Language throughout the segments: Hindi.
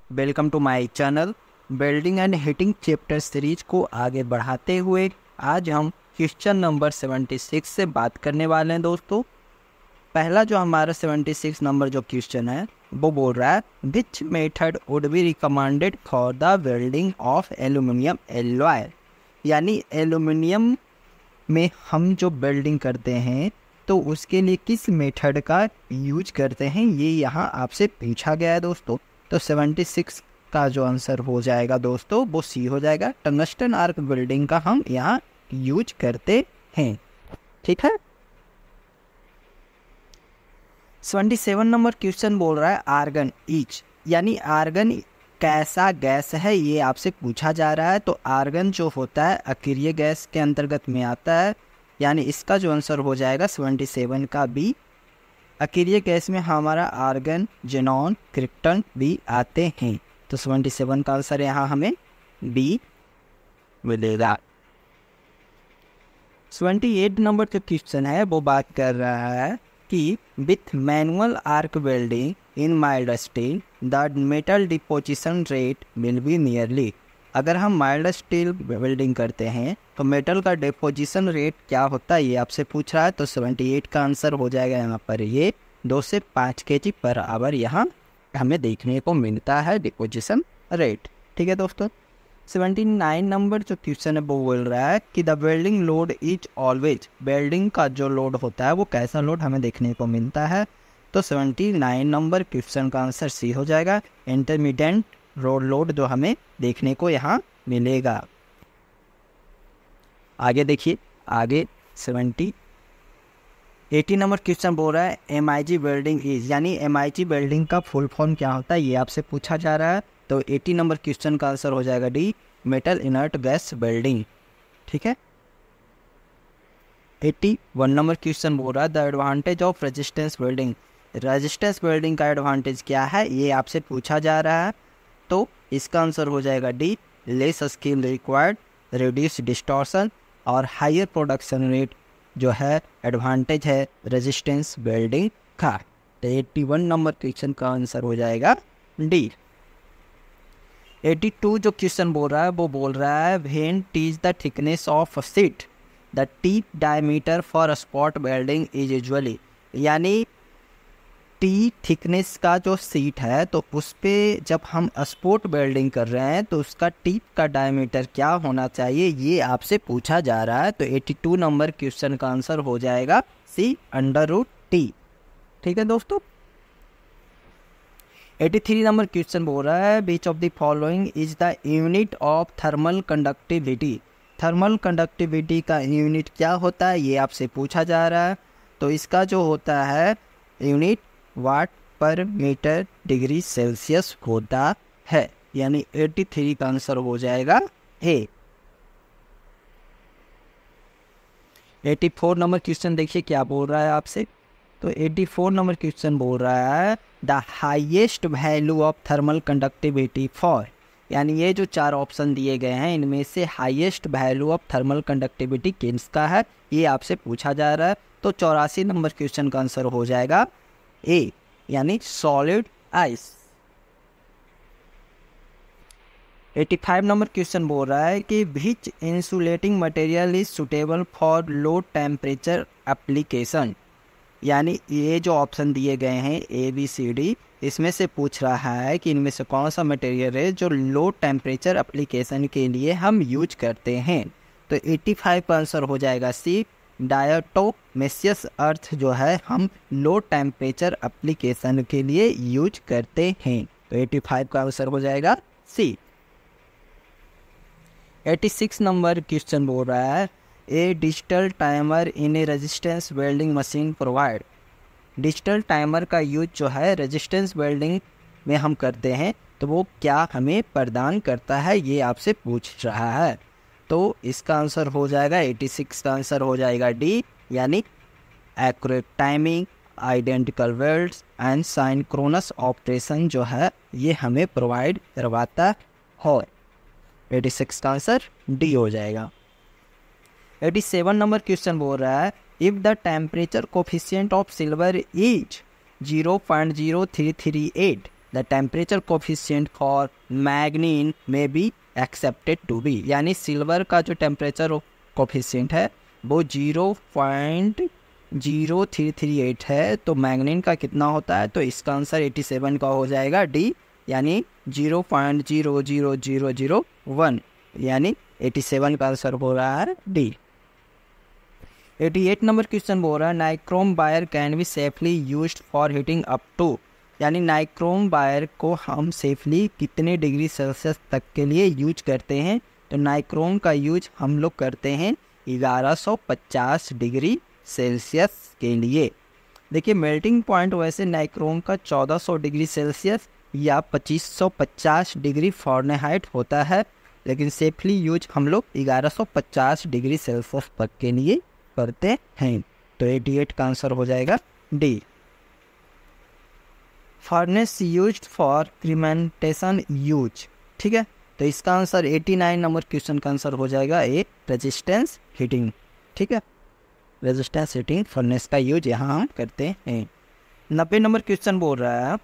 Welcome to my channel. Welding and heating chapter series को आगे बढ़ाते हुए आज हम क्वेश्चन नंबर 76 से बात करने वाले हैं दोस्तों। पहला जो हमारा 76 नंबर जो क्वेश्चन है वो बोल रहा है which method would be recommended for the welding of aluminium alloy. यानी एल्यूमिनियम में हम जो वेल्डिंग करते हैं तो उसके लिए किस मेथड का यूज करते हैं, ये यहाँ आपसे पूछा गया है दोस्तों। तो 76 का जो आंसर हो जाएगा दोस्तों वो सी हो जाएगा। टंगस्टन आर्क वेल्डिंग का हम यहाँ यूज करते हैं, ठीक है। 77 नंबर क्वेश्चन बोल रहा है आर्गन ईच, यानी आर्गन कैसा गैस है ये आपसे पूछा जा रहा है। तो आर्गन जो होता है अक्रिय गैस के अंतर्गत में आता है, यानी इसका जो आंसर हो जाएगा 77 का बी। अक्रिय गैस में हमारा आर्गन, जेनॉन, क्रिप्टन भी आते हैं। तो 77 का आंसर यहाँ हमें बी मिलेगा। 28 नंबर जो क्वेश्चन है वो बात कर रहा है कि with manual arc welding in mild steel the metal deposition rate will be nearly. अगर हम माइल्ड स्टील वेल्डिंग करते हैं तो मेटल का डिपोजिशन रेट क्या होता है ये आपसे पूछ रहा है। तो 78 का आंसर हो जाएगा यहाँ पर ये 2 से 5 kg पर आवर यहाँ हमें देखने को मिलता है डिपोजिशन रेट, ठीक है दोस्तों। 79 नंबर जो क्वेश्चन है वो बोल रहा है कि the welding load is always, welding का जो लोड होता है वो कैसा लोड हमें देखने को मिलता है। तो 79 नंबर क्वेश्चन का आंसर सी हो जाएगा, इंटरमीडिएट रोड लोड जो हमें देखने को यहाँ मिलेगा। आगे देखिए, आगे 80 नंबर क्वेश्चन बोल रहा है MIG वेल्डिंग इज, यानी MIG वेल्डिंग का फुल फॉर्म क्या होता है ये आपसे पूछा जा रहा है। तो 80 नंबर क्वेश्चन का आंसर हो जाएगा D, metal inert gas welding, ठीक है। 81 नंबर क्वेश्चन बोल रहा है the advantage of resistance welding, resistance welding का एडवांटेज क्या है ये आपसे पूछा जा रहा है। तो इसका आंसर हो जाएगा D, less skill required, reduce distortion और हायर प्रोडक्शन रेट जो है एडवांटेज है रेजिस्टेंस वेल्डिंग का। तो 81 नंबर क्वेश्चन का आंसर हो जाएगा डी। 82 जो क्वेश्चन बोल रहा है वो बोल रहा है when T is the thickness of sheet the T diameter for spot welding is usually, यानी टी थिकनेस का जो सीट है तो उस पर जब हम स्पॉट वेल्डिंग कर रहे हैं तो उसका टीप का डायमीटर क्या होना चाहिए ये आपसे पूछा जा रहा है। तो 82 नंबर क्वेश्चन का आंसर हो जाएगा सी, √T, ठीक है दोस्तों। 83 नंबर क्वेश्चन बोल रहा है which of the following is the unit of thermal conductivity, thermal conductivity का यूनिट क्या होता है ये आपसे पूछा जा रहा है। तो इसका जो होता है यूनिट वाट पर मीटर डिग्री सेल्सियस होता है, यानी 83 का आंसर हो जाएगा ए। 84 नंबर क्वेश्चन देखिए क्या बोल रहा है आपसे। तो 84 नंबर क्वेश्चन बोल रहा है the highest value of thermal conductivity for, यानी ये जो 4 ऑप्शन दिए गए हैं इनमें से highest value of thermal conductivity किसका है ये आपसे पूछा जा रहा है। तो 84 नंबर क्वेश्चन का आंसर हो जाएगा ए, यानी सॉलिड आइस। 85 नंबर क्वेश्चन बोल रहा है कि which insulating material is suitable for low temperature application, यानी ये जो ऑप्शन दिए गए हैं ABCD इसमें से पूछ रहा है कि इनमें से कौन सा मटेरियल है जो लो टेम्परेचर एप्लीकेशन के लिए हम यूज करते हैं। तो 85 का आंसर हो जाएगा सी, डायटोमेशियस अर्थ जो है हम लो टेम्परेचर एप्लीकेशन के लिए यूज करते हैं। तो 85 का आंसर हो जाएगा सी। 86 नंबर क्वेश्चन बोल रहा है a digital timer in a resistance welding machine provide, digital timer का यूज जो है रेजिस्टेंस वेल्डिंग में हम करते हैं तो वो क्या हमें प्रदान करता है ये आपसे पूछ रहा है। तो इसका आंसर हो जाएगा 86 का आंसर हो जाएगा डी, यानी accurate timing, identical welds and synchronous operation जो है ये हमें प्रोवाइड करवाता है। 86 का आंसर डी हो जाएगा। 87 नंबर क्वेश्चन बोल रहा है if the temperature coefficient of silver is 0.0338 the temperature coefficient for manganin may be accepted to be, यानी सिल्वर का जो टेम्परेचर कोफिशिएंट है वो 0.0338 है, तो मैग्नीन का कितना होता है, तो इसका आंसर 87 का हो जाएगा डी, यानी 0.00001, यानी 87 का आंसर हो रहा है डी। 88 नंबर क्वेश्चन बोल रहा है nichrome wire can be safely used for heating up to, यानी नाइक्रोम वायर को हम सेफली कितने डिग्री सेल्सियस तक के लिए यूज करते हैं, तो नाइक्रोम का यूज हम लोग करते हैं 1150 डिग्री सेल्सियस के लिए। देखिए मेल्टिंग पॉइंट वैसे नाइक्रोम का 1400 डिग्री सेल्सियस या 2550 डिग्री फ़ारेनहाइट होता है, लेकिन सेफली यूज हम लोग 1150 डिग्री सेल्सियस तक के लिए करते हैं, तो 88 का आंसर हो जाएगा D. Furnace used for cremation use, ठीक है, तो इसका आंसर 89 नंबर क्वेश्चन का आंसर हो जाएगा ए, रेजिस्टेंस हीटिंग, ठीक है, रेजिस्टेंस हीटिंग फर्नेस का यूज यहाँ हम करते हैं। 90 नंबर क्वेश्चन बोल रहा है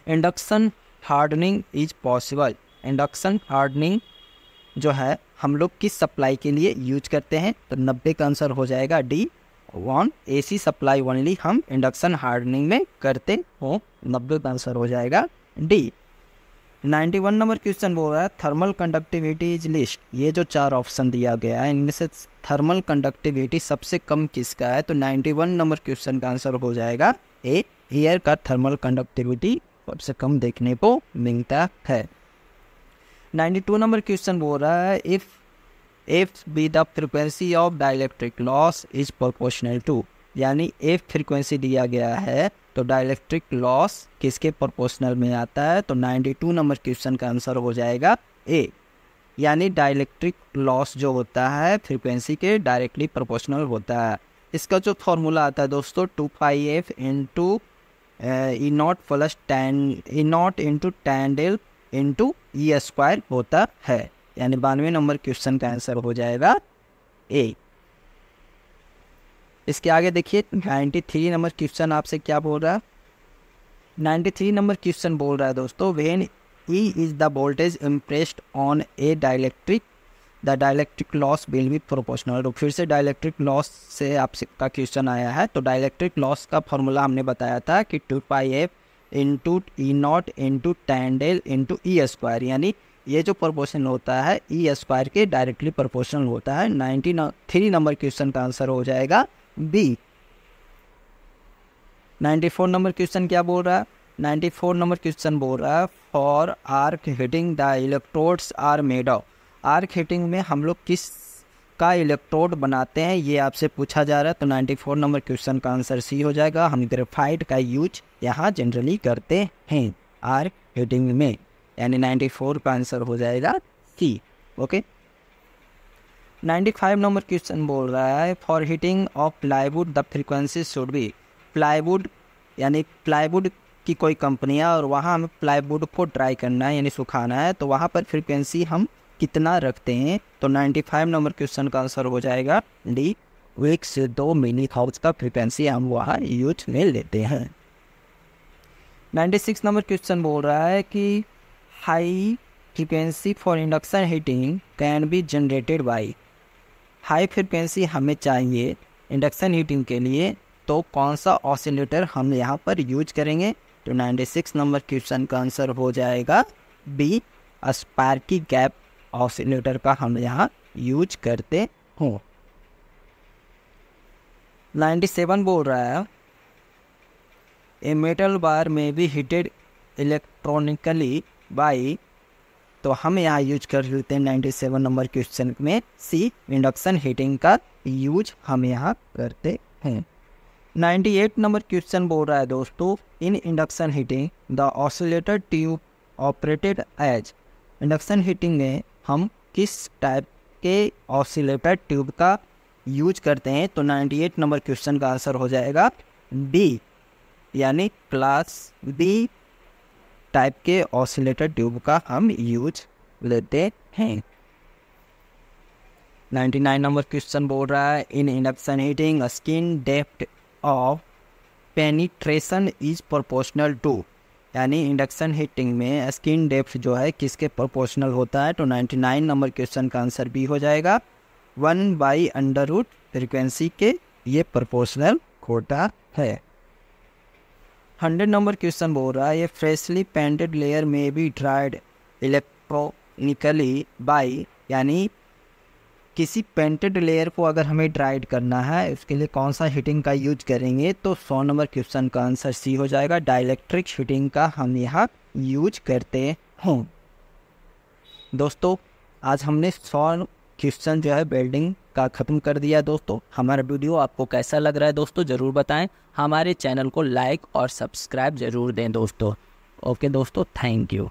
induction hardening is possible, induction hardening जो है हम लोग किस सप्लाई के लिए यूज करते हैं, तो 90 का आंसर हो जाएगा D, on AC supply only हम इंडक्शन हार्डनिंग में करते हो, 90 का आंसर हो जाएगा डी। 91 नंबर क्वेश्चन बोल रहा है थर्मल कंडक्टिविटी इज लिस्ट, ये जो 4 ऑप्शन दिया गया है इनमें से थर्मल कंडक्टिविटी सबसे कम किसका है, तो 91 नंबर क्वेश्चन का आंसर हो जाएगा ए, एयर का थर्मल कंडक्टिविटी सबसे कम देखने को मिलता है। 92 नंबर क्वेश्चन बोल रहा है if be the frequency of dielectric loss is proportional to, यानी एफ फ्रीक्वेंसी दिया गया है तो डाइलेक्ट्रिक लॉस किसके प्रोपोर्शनल में आता है, तो 92 नंबर क्वेश्चन का आंसर हो जाएगा ए, यानी डाइलेक्ट्रिक लॉस जो होता है फ्रीक्वेंसी के डायरेक्टली प्रोपोर्शनल होता है। इसका जो फॉर्मूला आता है दोस्तों 2πf into E not plus E not into tan del into E square होता है, यानी 92 नंबर क्वेश्चन का आंसर हो जाएगा ए। इसके आगे देखिए 93 नंबर क्वेश्चन आपसे क्या बोल रहा है, 93 नंबर क्वेश्चन बोल रहा है दोस्तों when E is the voltage impressed on A dielectric the dielectric loss will be proportional, तो फिर से डाइलेक्ट्रिक लॉस से आपसे का क्वेश्चन आया है, तो डाइलेक्ट्रिक लॉस का फॉर्मूला हमने बताया था कि 2πf into E not into tan del into E square, यानी ये जो प्रोपोर्शन होता है ई स्क्वायर के डायरेक्टली प्रोपोर्शनल होता है। 93 नंबर क्वेश्चन का आंसर हो जाएगा बी। 94 नंबर क्वेश्चन क्या बोल रहा है, 94 नंबर क्वेश्चन बोल रहा है for arc heating the electrodes are made of, arc heating में हम लोग किस का इलेक्ट्रोड बनाते हैं ये आपसे पूछा जा रहा है, तो 94 नंबर क्वेश्चन का आंसर सी हो जाएगा, हम ग्रेफाइट का यूज यहाँ जनरली करते हैं आर्क हीटिंग में, यानी 94 का आंसर हो जाएगा सी, ओके। 95 नंबर क्वेश्चन बोल रहा है for heating of plywood the frequency should be, plywood यानी प्लाईवुड की कोई कंपनी है और वहाँ हमें प्लाईवुड को ड्राई करना है यानी सुखाना है, तो वहाँ पर फ्रीक्वेंसी हम कितना रखते हैं, तो 95 नंबर क्वेश्चन का आंसर हो जाएगा डी, 1 से 2 मिली हर्ट्ज का फ्रीक्वेंसी हम वहाँ यूज में लेते हैं। 96 नंबर क्वेश्चन बोल रहा है कि high frequency for induction heating can be generated by, high frequency हमें चाहिए इंडक्शन हीटिंग के लिए, तो कौन सा ऑसिलेटर हम यहाँ पर यूज करेंगे, तो 96 नंबर क्वेश्चन का आंसर हो जाएगा बी, स्पार्की गैप ऑसिलेटर का हम यहाँ यूज करते हो। 97 बोल रहा है ए मेटल बार में भी हीटेड इलेक्ट्रॉनिकली बाई, तो हम यहाँ यूज कर लेते हैं 97 नंबर क्वेश्चन में सी, इंडक्शन हीटिंग का यूज हम यहाँ करते हैं। 98 नंबर क्वेश्चन बोल रहा है दोस्तों in induction heating the oscillator tube operated as, induction heating में हम किस टाइप के ऑसिलेटर ट्यूब का यूज करते हैं, तो 98 नंबर क्वेश्चन का आंसर हो जाएगा बी, यानी क्लास बी टाइप के ऑसिलेटर ट्यूब का हम यूज लेते हैं। 99 नंबर क्वेश्चन बोल रहा है in induction heating skin depth of penetration is proportional to, यानी इंडक्शन हीटिंग में स्किन डेप्थ जो है किसके प्रोपोर्शनल होता है, तो 99 नंबर क्वेश्चन का आंसर बी हो जाएगा, 1/√, फ्रिक्वेंसी के ये प्रोपोर्शनल होता है। 100 नंबर क्वेश्चन बोल रहा है, ये फ्रेशली पेंटेड लेयर में बी ड्राइड इलेक्ट्रॉनिकली बाय, यानी किसी पेंटेड लेयर को अगर हमें ड्राइड करना है उसके लिए कौन सा हीटिंग का यूज करेंगे, तो 100 नंबर क्वेश्चन का आंसर सी हो जाएगा, डाइलेक्ट्रिक हीटिंग का हम यहाँ यूज करते हैं। दोस्तों आज हमने 100 क्वेश्चन जो है वेल्डिंग का ख़त्म कर दिया। दोस्तों हमारा वीडियो आपको कैसा लग रहा है दोस्तों ज़रूर बताएं, हमारे चैनल को लाइक और सब्सक्राइब ज़रूर दें दोस्तों। ओके दोस्तों, थैंक यू।